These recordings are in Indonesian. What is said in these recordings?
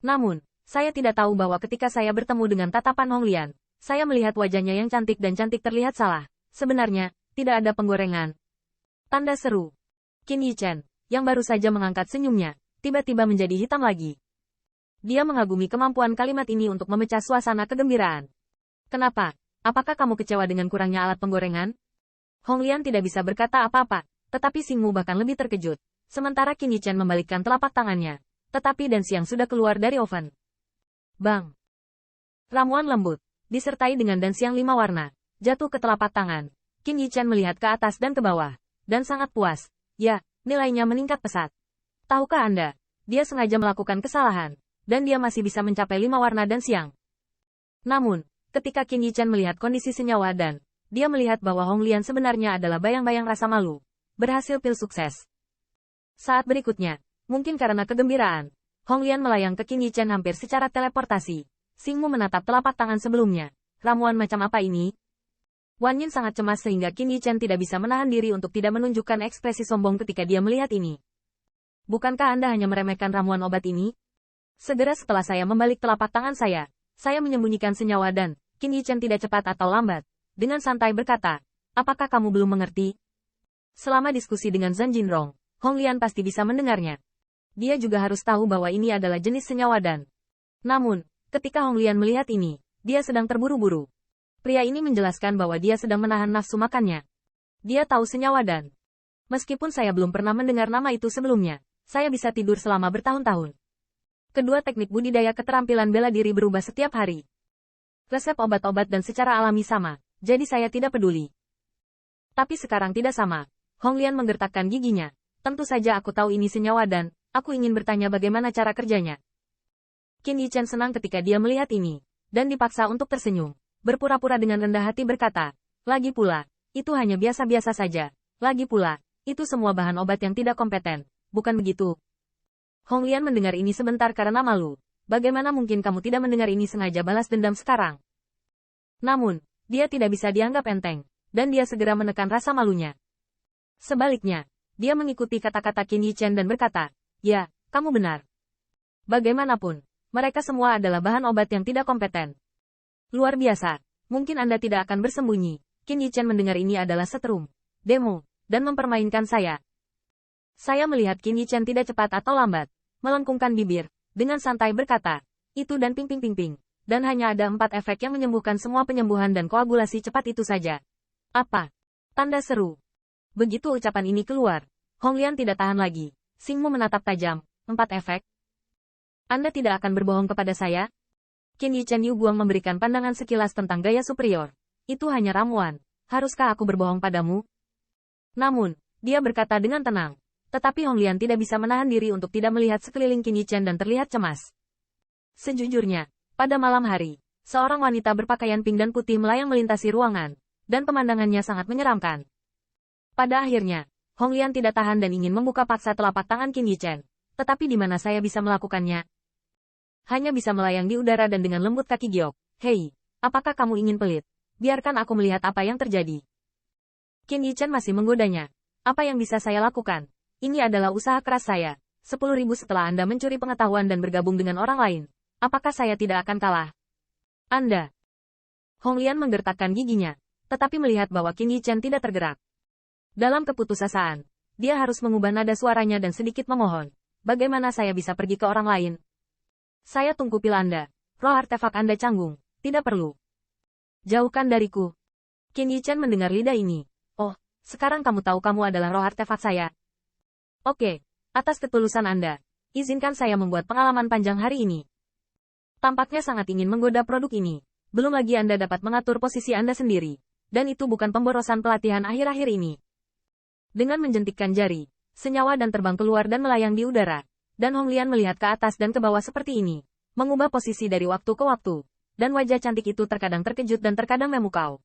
Namun, saya tidak tahu bahwa ketika saya bertemu dengan tatapan Hong Lian, saya melihat wajahnya yang cantik dan cantik terlihat salah. Sebenarnya, tidak ada penggorengan. Tanda seru. Qin Yichen, yang baru saja mengangkat senyumnya, tiba-tiba menjadi hitam lagi. Dia mengagumi kemampuan kalimat ini untuk memecah suasana kegembiraan. Kenapa? Apakah kamu kecewa dengan kurangnya alat penggorengan? Hong Lian tidak bisa berkata apa-apa, tetapi Xingmu bahkan lebih terkejut. Sementara Qin Yichen membalikkan telapak tangannya, tetapi dan siang sudah keluar dari oven. Bang! Ramuan lembut, disertai dengan dan siang 5 warna, jatuh ke telapak tangan. Qin Yichen melihat ke atas dan ke bawah, dan sangat puas. Ya, nilainya meningkat pesat. Tahukah Anda, dia sengaja melakukan kesalahan, dan dia masih bisa mencapai 5 warna dan siang. Namun, ketika Qin Yichen melihat kondisi senyawa dan dia melihat bahwa Hong Lian sebenarnya adalah bayang-bayang rasa malu, berhasil pil sukses. Saat berikutnya, mungkin karena kegembiraan, Hong Lian melayang ke Qin Yichen hampir secara teleportasi. Xingmu menatap telapak tangan sebelumnya. Ramuan macam apa ini? Wan Yin sangat cemas sehingga Qin Yichen tidak bisa menahan diri untuk tidak menunjukkan ekspresi sombong ketika dia melihat ini. Bukankah Anda hanya meremehkan ramuan obat ini? Segera setelah saya membalik telapak tangan saya menyembunyikan senyawa dan Qin Yichen tidak cepat atau lambat, dengan santai berkata, apakah kamu belum mengerti? Selama diskusi dengan Zhan Jinrong, Hong Lian pasti bisa mendengarnya. Dia juga harus tahu bahwa ini adalah jenis senyawa dan. Namun, ketika Hong Lian melihat ini, dia sedang terburu-buru. Pria ini menjelaskan bahwa dia sedang menahan nafsu makannya. Dia tahu senyawa dan. Meskipun saya belum pernah mendengar nama itu sebelumnya, saya bisa tidur selama bertahun-tahun. Kedua teknik budidaya keterampilan bela diri berubah setiap hari. Resep obat-obat dan secara alami sama, jadi saya tidak peduli. Tapi sekarang tidak sama. Hong Lian menggertakkan giginya. Tentu saja aku tahu ini senyawa dan, aku ingin bertanya bagaimana cara kerjanya. Qin Yichen senang ketika dia melihat ini, dan dipaksa untuk tersenyum. Berpura-pura dengan rendah hati berkata, lagi pula, itu hanya biasa-biasa saja. Lagi pula, itu semua bahan obat yang tidak kompeten, bukan begitu? Hong Lian mendengar ini sebentar karena malu. Bagaimana mungkin kamu tidak mendengar ini sengaja balas dendam sekarang? Namun, dia tidak bisa dianggap enteng, dan dia segera menekan rasa malunya. Sebaliknya, dia mengikuti kata-kata Qin Yichen dan berkata, ya, kamu benar. Bagaimanapun, mereka semua adalah bahan obat yang tidak kompeten. Luar biasa, mungkin Anda tidak akan bersembunyi. Qin Yichen mendengar ini adalah setrum, demo, dan mempermainkan saya. Saya melihat Qin Yichen tidak cepat atau lambat, melengkungkan bibir, dengan santai berkata, itu dan ping-ping-ping-ping, dan hanya ada 4 efek yang menyembuhkan semua penyembuhan dan koagulasi cepat itu saja. Apa? Tanda seru. Begitu ucapan ini keluar, Hong Lian tidak tahan lagi. Xingmu menatap tajam, 4 efek? Anda tidak akan berbohong kepada saya? Qin Yichen Yu Guang memberikan pandangan sekilas tentang gaya superior. Itu hanya ramuan. Haruskah aku berbohong padamu? Namun, dia berkata dengan tenang. Tetapi Hong Lian tidak bisa menahan diri untuk tidak melihat sekeliling Qin Yichen dan terlihat cemas. Sejujurnya, pada malam hari, seorang wanita berpakaian pink dan putih melayang melintasi ruangan, dan pemandangannya sangat menyeramkan. Pada akhirnya, Hong Lian tidak tahan dan ingin membuka paksa telapak tangan Qin Yichen. Tetapi di mana saya bisa melakukannya? Hanya bisa melayang di udara dan dengan lembut kaki giok. Hei, apakah kamu ingin pelit? Biarkan aku melihat apa yang terjadi. Qin Yichen masih menggodanya. Apa yang bisa saya lakukan? Ini adalah usaha keras saya. 10.000 setelah Anda mencuri pengetahuan dan bergabung dengan orang lain. Apakah saya tidak akan kalah? Anda. Hong Lian menggertakkan giginya, tetapi melihat bahwa Qin Yichen tidak tergerak. Dalam keputusasaan, dia harus mengubah nada suaranya dan sedikit memohon. Bagaimana saya bisa pergi ke orang lain? Saya tunggu pil Anda. Roh artefak Anda canggung. Tidak perlu. Jauhkan dariku. Qin Yichen mendengar lidah ini. Oh, sekarang kamu tahu kamu adalah roh artefak saya. Oke, atas ketulusan Anda, izinkan saya membuat pengalaman panjang hari ini. Tampaknya sangat ingin menggoda produk ini. Belum lagi Anda dapat mengatur posisi Anda sendiri. Dan itu bukan pemborosan pelatihan akhir-akhir ini. Dengan menjentikkan jari, senyawa dan terbang keluar dan melayang di udara. Dan Hong Lian melihat ke atas dan ke bawah seperti ini. Mengubah posisi dari waktu ke waktu. Dan wajah cantik itu terkadang terkejut dan terkadang memukau.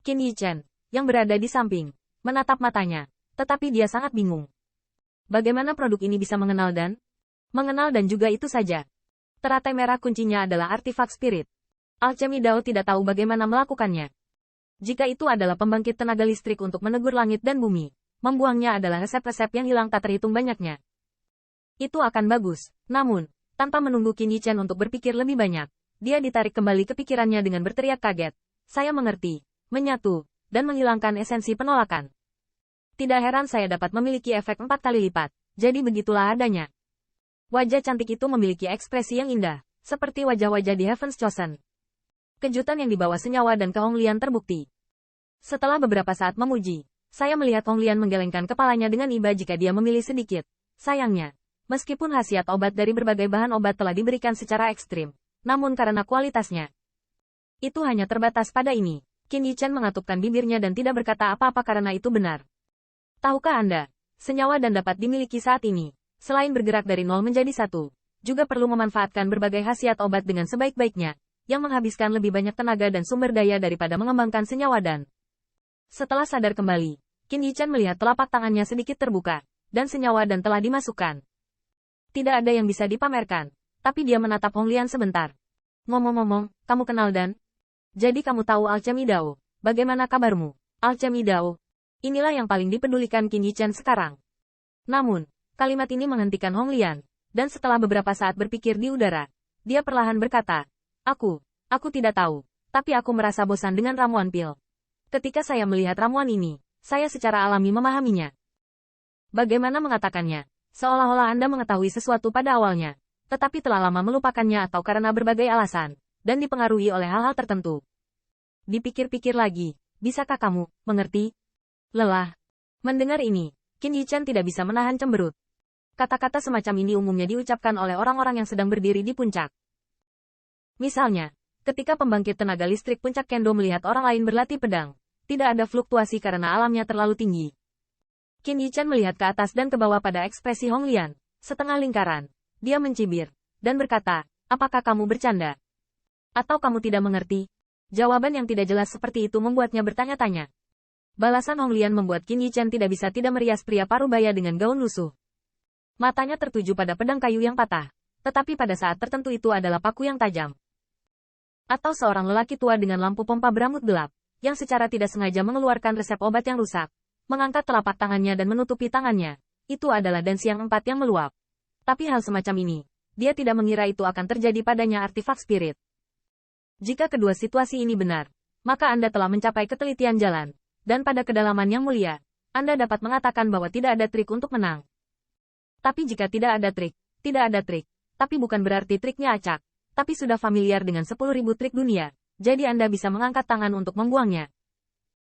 Qin Yichen, yang berada di samping, menatap matanya. Tetapi dia sangat bingung. Bagaimana produk ini bisa mengenal dan? Mengenal dan juga itu saja. Teratai merah kuncinya adalah artifak spirit. Alchemy Dao tidak tahu bagaimana melakukannya. Jika itu adalah pembangkit tenaga listrik untuk menegur langit dan bumi, membuangnya adalah resep-resep yang hilang tak terhitung banyaknya. Itu akan bagus. Namun, Tanpa menunggu Qin Yichen untuk berpikir lebih banyak, dia ditarik kembali ke pikirannya dengan berteriak kaget. Saya mengerti, menyatu, dan menghilangkan esensi penolakan. Tidak heran saya dapat memiliki efek 4 kali lipat, jadi begitulah adanya. Wajah cantik itu memiliki ekspresi yang indah, seperti wajah-wajah di Heaven's Chosen. Kejutan yang dibawa senyawa dan ke Hong Lian terbukti. Setelah beberapa saat memuji, saya melihat Hong Lian menggelengkan kepalanya dengan iba jika dia memilih sedikit. Sayangnya, meskipun khasiat obat dari berbagai bahan obat telah diberikan secara ekstrim, namun karena kualitasnya, itu hanya terbatas pada ini. Qin Yichen mengatupkan bibirnya dan tidak berkata apa-apa karena itu benar. Tahukah Anda, senyawa dan dapat dimiliki saat ini, selain bergerak dari 0 menjadi 1, juga perlu memanfaatkan berbagai khasiat obat dengan sebaik-baiknya, yang menghabiskan lebih banyak tenaga dan sumber daya daripada mengembangkan senyawa dan... Setelah sadar kembali, Qin Yichen melihat telapak tangannya sedikit terbuka, dan senyawa dan telah dimasukkan. Tidak ada yang bisa dipamerkan, tapi dia menatap Hong Lian sebentar. Ngomong-ngomong, kamu kenal Dan? Jadi kamu tahu Alchemy Dao, bagaimana kabarmu? Alchemy Dao. Inilah yang paling dipedulikan Qin Yichen sekarang. Namun, kalimat ini menghentikan Hong Lian, dan setelah beberapa saat berpikir di udara, dia perlahan berkata, aku tidak tahu, tapi aku merasa bosan dengan ramuan pil. Ketika saya melihat ramuan ini, saya secara alami memahaminya. Bagaimana mengatakannya? Seolah-olah Anda mengetahui sesuatu pada awalnya, tetapi telah lama melupakannya atau karena berbagai alasan, dan dipengaruhi oleh hal-hal tertentu. Dipikir-pikir lagi, bisakah kamu mengerti? Lelah. Mendengar ini, Qin Yichen tidak bisa menahan cemberut. Kata-kata semacam ini umumnya diucapkan oleh orang-orang yang sedang berdiri di puncak. Misalnya, ketika pembangkit tenaga listrik puncak Kendo melihat orang lain berlatih pedang, tidak ada fluktuasi karena alamnya terlalu tinggi. Qin Yichen melihat ke atas dan ke bawah pada ekspresi Hong Lian, setengah lingkaran. Dia mencibir, dan berkata, apakah kamu bercanda? Atau kamu tidak mengerti? Jawaban yang tidak jelas seperti itu membuatnya bertanya-tanya. Balasan Hong Lian membuat Qin Yichen tidak bisa tidak merias pria parubaya dengan gaun lusuh. Matanya tertuju pada pedang kayu yang patah, tetapi pada saat tertentu itu adalah paku yang tajam. Atau seorang lelaki tua dengan lampu pompa berambut gelap, yang secara tidak sengaja mengeluarkan resep obat yang rusak, mengangkat telapak tangannya dan menutupi tangannya. Itu adalah Dan Siang 4 yang meluap. Tapi hal semacam ini, dia tidak mengira itu akan terjadi padanya artefak spirit. Jika kedua situasi ini benar, maka Anda telah mencapai ketelitian jalan, dan pada kedalaman yang mulia, Anda dapat mengatakan bahwa tidak ada trik untuk menang. Tapi jika tidak ada trik, tapi bukan berarti triknya acak, tapi sudah familiar dengan 10.000 trik dunia, jadi Anda bisa mengangkat tangan untuk membuangnya,